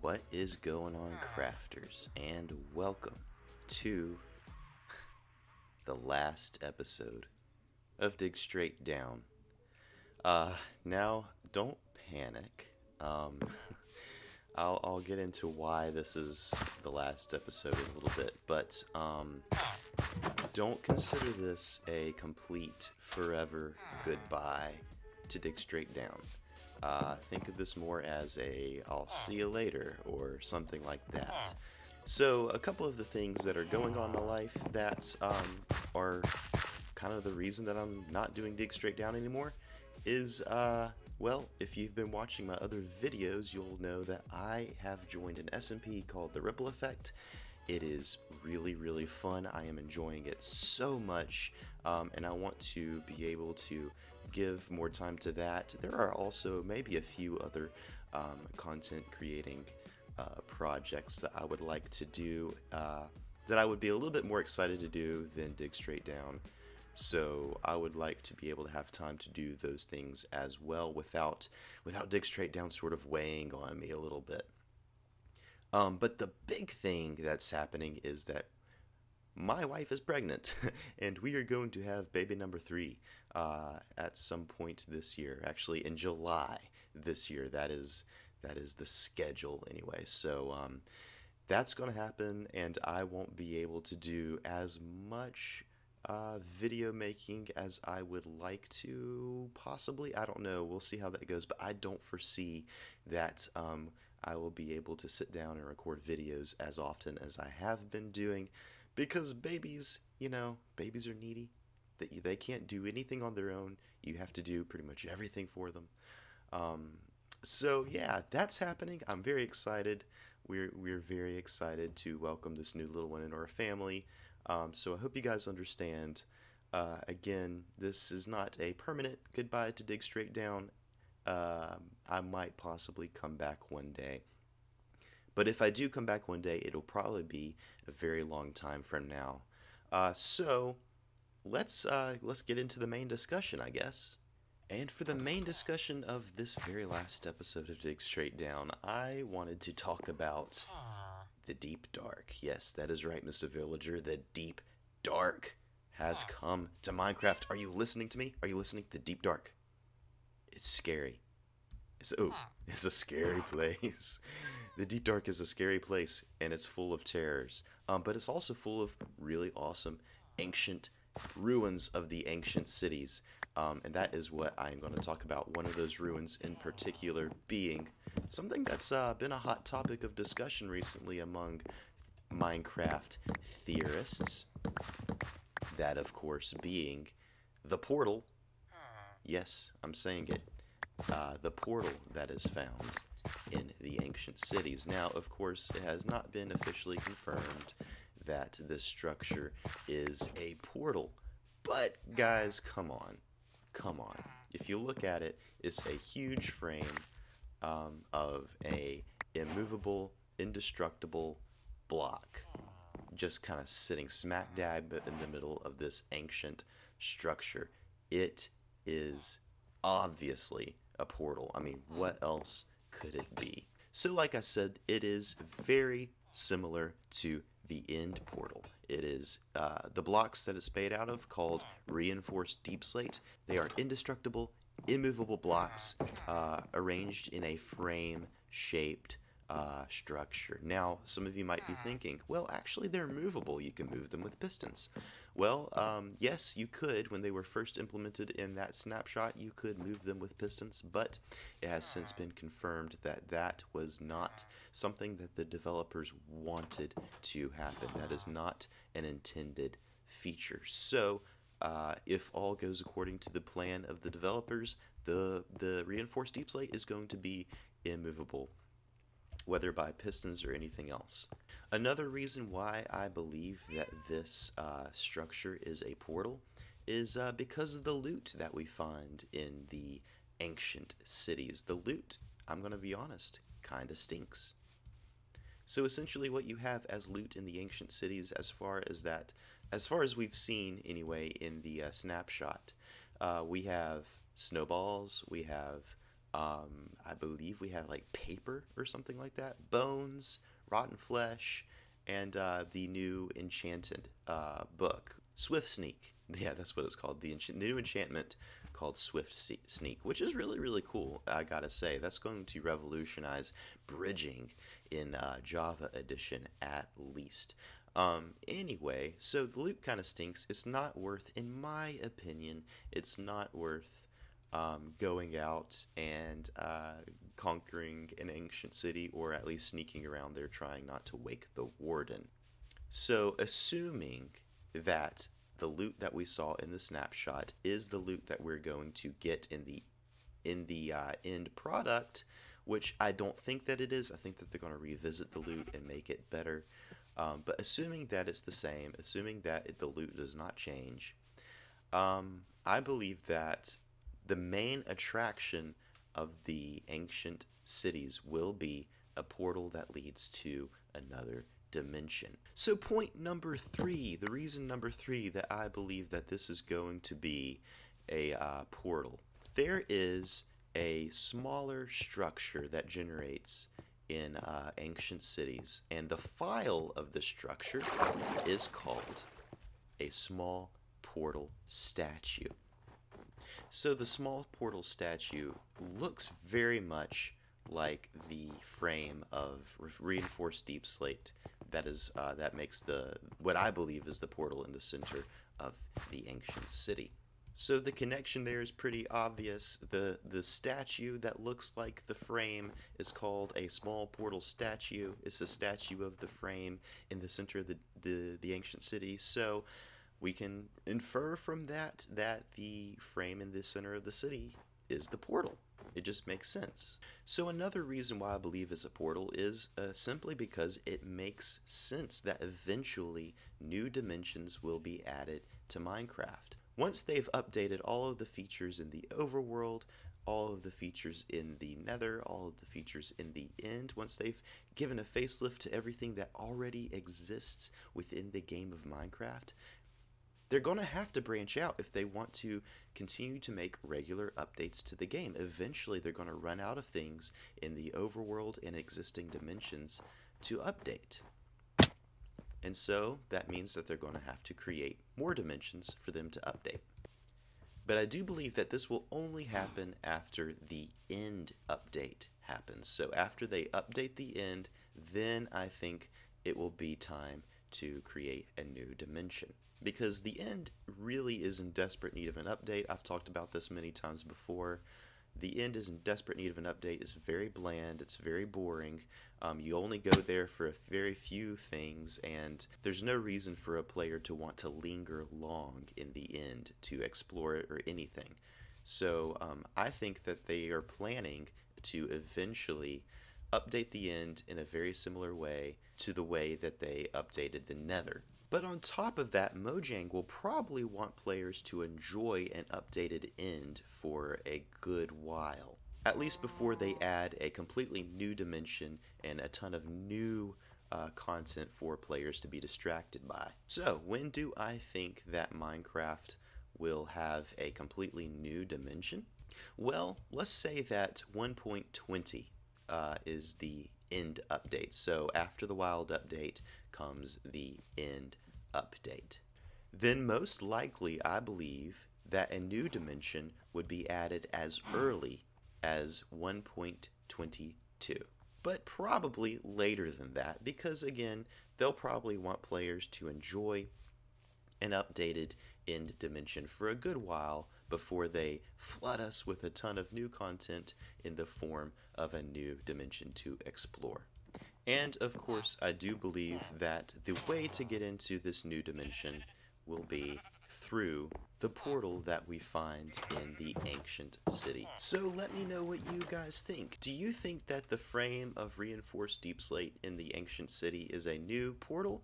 What is going on, crafters, and welcome to the last episode of Dig Straight Down. Now, don't panic. I'll get into why this is the last episode in a little bit, but don't consider this a complete forever goodbye to Dig Straight Down. Think of this more as a I'll see you later or something like that. So a couple of the things that are going on in my life that are kind of the reason that I'm not doing Dig Straight Down anymore is, well, if you've been watching my other videos, you'll know that I have joined an SMP called The Ripple Effect. It is really, really fun. I am enjoying it so much, and I want to be able to give more time to that. There are also maybe a few other content creating projects that I would like to do that I would be a little bit more excited to do than Dig Straight Down. So I would like to be able to have time to do those things as well without Dig Straight Down sort of weighing on me a little bit. But the big thing that's happening is that my wife is pregnant, and we are going to have baby number 3 at some point this year. Actually, in July this year. That is the schedule anyway. So that's going to happen, and I won't be able to do as much video making as I would like to, possibly. I don't know. We'll see how that goes, but I don't foresee that I will be able to sit down and record videos as often as I have been doing, because babies, babies are needy. They can't do anything on their own. You have to do pretty much everything for them. So yeah, that's happening. I'm very excited. We're very excited to welcome this new little one into our family. So I hope you guys understand. Again, this is not a permanent goodbye to Dig Straight Down. I might possibly come back one day. But if I do come back one day, it'll probably be a very long time from now. So let's get into the main discussion, I guess. And for the main discussion of this very last episode of Dig Straight Down, I wanted to talk about the Deep Dark. Yes, that is right, Mr. Villager. The Deep Dark has come to Minecraft. Are you listening to me? Are you listening? The Deep Dark. It's scary. It's a scary place. The Deep Dark is a scary place, and it's full of terrors. But it's also full of really awesome ancient ruins of the ancient cities. And that is what I'm going to talk about. One of those ruins in particular being something that's been a hot topic of discussion recently among Minecraft theorists. That, of course, being the portal. Yes, I'm saying it. The portal that is found in the ancient cities. Now, of course, it has not been officially confirmed that this structure is a portal. But, guys, come on. Come on. If you look at it, it's a huge frame of a immovable, indestructible block, just kind of sitting smack dab in the middle of this ancient structure. It is obviously a portal. I mean, what else could it be? So like I said, it is very similar to the end portal. It is the blocks that it's made out of, called reinforced deep slate. They are indestructible, immovable blocks arranged in a frame shaped structure. Now, some of you might be thinking, well, actually, they're movable. You can move them with pistons. Well, yes, you could. When they were first implemented in that snapshot, you could move them with pistons, but it has since been confirmed that that was not something that the developers wanted to happen. That is not an intended feature. So, if all goes according to the plan of the developers, the reinforced deep slate is going to be immovable, whether by pistons or anything else. Another reason why I believe that this structure is a portal is because of the loot that we find in the ancient cities. The loot, I'm going to be honest, kind of stinks. So essentially what you have as loot in the ancient cities, as far as we've seen anyway in the snapshot, we have snowballs, we have I believe we have like paper or something like that, bones, rotten flesh, and the new enchanted book, Swift Sneak. Yeah, that's what it's called. The new enchantment called Swift Sneak, which is really, really cool, I gotta say. That's going to revolutionize bridging in Java Edition at least. Anyway, so the loot kind of stinks. It's not worth, in my opinion, it's not worth going out and conquering an ancient city, or at least sneaking around there trying not to wake the warden. So, assuming that the loot that we saw in the snapshot is the loot that we're going to get in the end product, which I don't think that it is. I think that they're going to revisit the loot and make it better. But assuming that it's the same, assuming that the loot does not change, I believe that the main attraction of the ancient cities will be a portal that leads to another dimension. So point number 3, the reason number 3 that I believe that this is going to be a portal. There is a smaller structure that generates in ancient cities, and the file of the structure is called a small portal statue. So the small portal statue looks very much like the frame of reinforced deep slate that makes what I believe is the portal in the center of the ancient city. So the connection there is pretty obvious. The statue that looks like the frame is called a small portal statue. It's a statue of the frame in the center of the ancient city. So we can infer from that the frame in the center of the city is the portal. It just makes sense. So another reason why I believe it's a portal is simply because it makes sense that eventually new dimensions will be added to Minecraft. Once they've updated all of the features in the overworld, all of the features in the nether, all of the features in the end, once they've given a facelift to everything that already exists within the game of Minecraft, they're going to have to branch out if they want to continue to make regular updates to the game. Eventually, they're going to run out of things in the overworld and existing dimensions to update. And so that means that they're going to have to create more dimensions for them to update. But I do believe that this will only happen after the end update happens. So after they update the end, then I think it will be time to create a new dimension. Because the end really is in desperate need of an update. I've talked about this many times before. The end is in desperate need of an update. It's very bland. It's very boring. You only go there for a very few things, and there's no reason for a player to want to linger long in the end to explore it or anything. So I think that they are planning to eventually update the end in a very similar way to the way that they updated the Nether. But on top of that, Mojang will probably want players to enjoy an updated end for a good while. At least before they add a completely new dimension and a ton of new content for players to be distracted by. So, when do I think that Minecraft will have a completely new dimension? Well, let's say that 1.20 is the end update. So after the wild update comes the end update. Then most likely, I believe that a new dimension would be added as early as 1.22. but probably later than that, because again, they'll probably want players to enjoy an updated End Dimension for a good while before they flood us with a ton of new content in the form of a new dimension to explore. And of course, I do believe that the way to get into this new dimension will be through the portal that we find in the ancient city. So let me know what you guys think. Do you think that the frame of reinforced deep slate in the ancient city is a new portal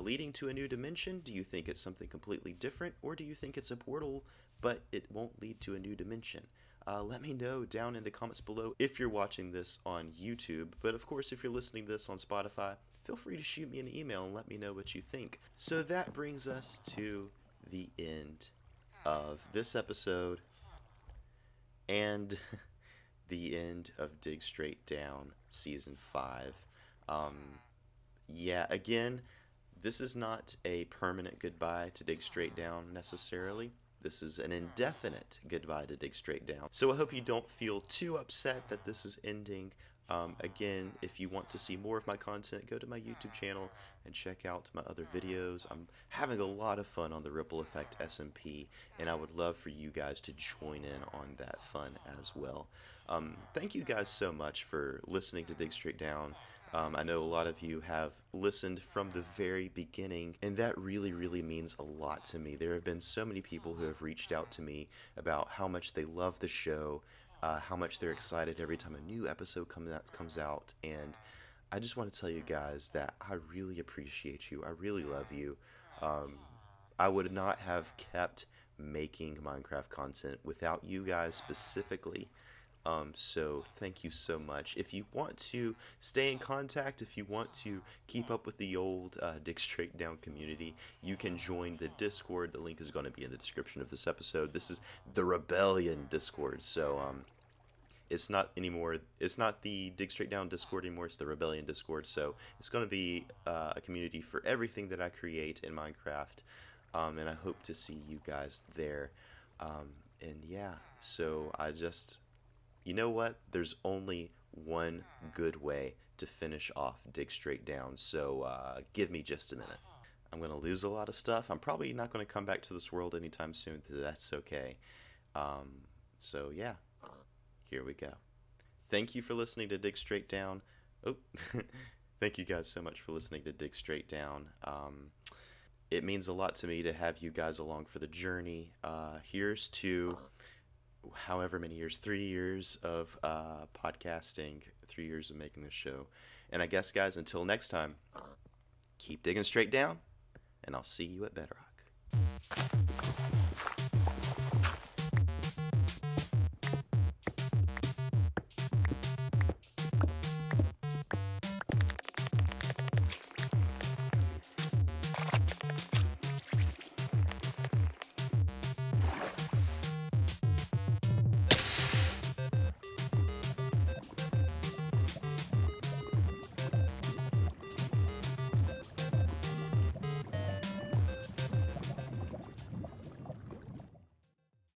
leading to a new dimension? Do you think it's something completely different, or do you think it's a portal but it won't lead to a new dimension? Let me know down in the comments below if you're watching this on YouTube, but of course if you're listening to this on Spotify, feel free to shoot me an email and let me know what you think. So that brings us to the end of this episode and the end of Dig Straight Down Season 5. Yeah, again, this is not a permanent goodbye to Dig Straight Down necessarily. This is an indefinite goodbye to Dig Straight Down. So I hope you don't feel too upset that this is ending. Again, if you want to see more of my content, go to my YouTube channel and check out my other videos. I'm having a lot of fun on the Ripple Effect SMP, and I would love for you guys to join in on that fun as well. Thank you guys so much for listening to Dig Straight Down. I know a lot of you have listened from the very beginning, and that really, really means a lot to me. There have been so many people who have reached out to me about how much they love the show, how much they're excited every time a new episode comes out, and I just want to tell you guys that I really appreciate you. I really love you. I would not have kept making Minecraft content without you guys specifically. So thank you so much. If you want to stay in contact, if you want to keep up with the old Dig Straight Down community, you can join the Discord. The link is going to be in the description of this episode. This is the Rebellion Discord, so it's not the Dig Straight Down Discord anymore, it's the Rebellion Discord, so it's going to be a community for everything that I create in Minecraft, and I hope to see you guys there. And yeah, so you know what? There's only one good way to finish off Dig Straight Down, so give me just a minute. I'm going to lose a lot of stuff. I'm probably not going to come back to this world anytime soon, that's okay. So yeah, here we go. Thank you for listening to Dig Straight Down. Oh, thank you guys so much for listening to Dig Straight Down. It means a lot to me to have you guys along for the journey. Here's to however many years, 3 years of podcasting, 3 years of making this show. And I guess, guys, until next time, keep digging straight down, and I'll see you at Bedrock.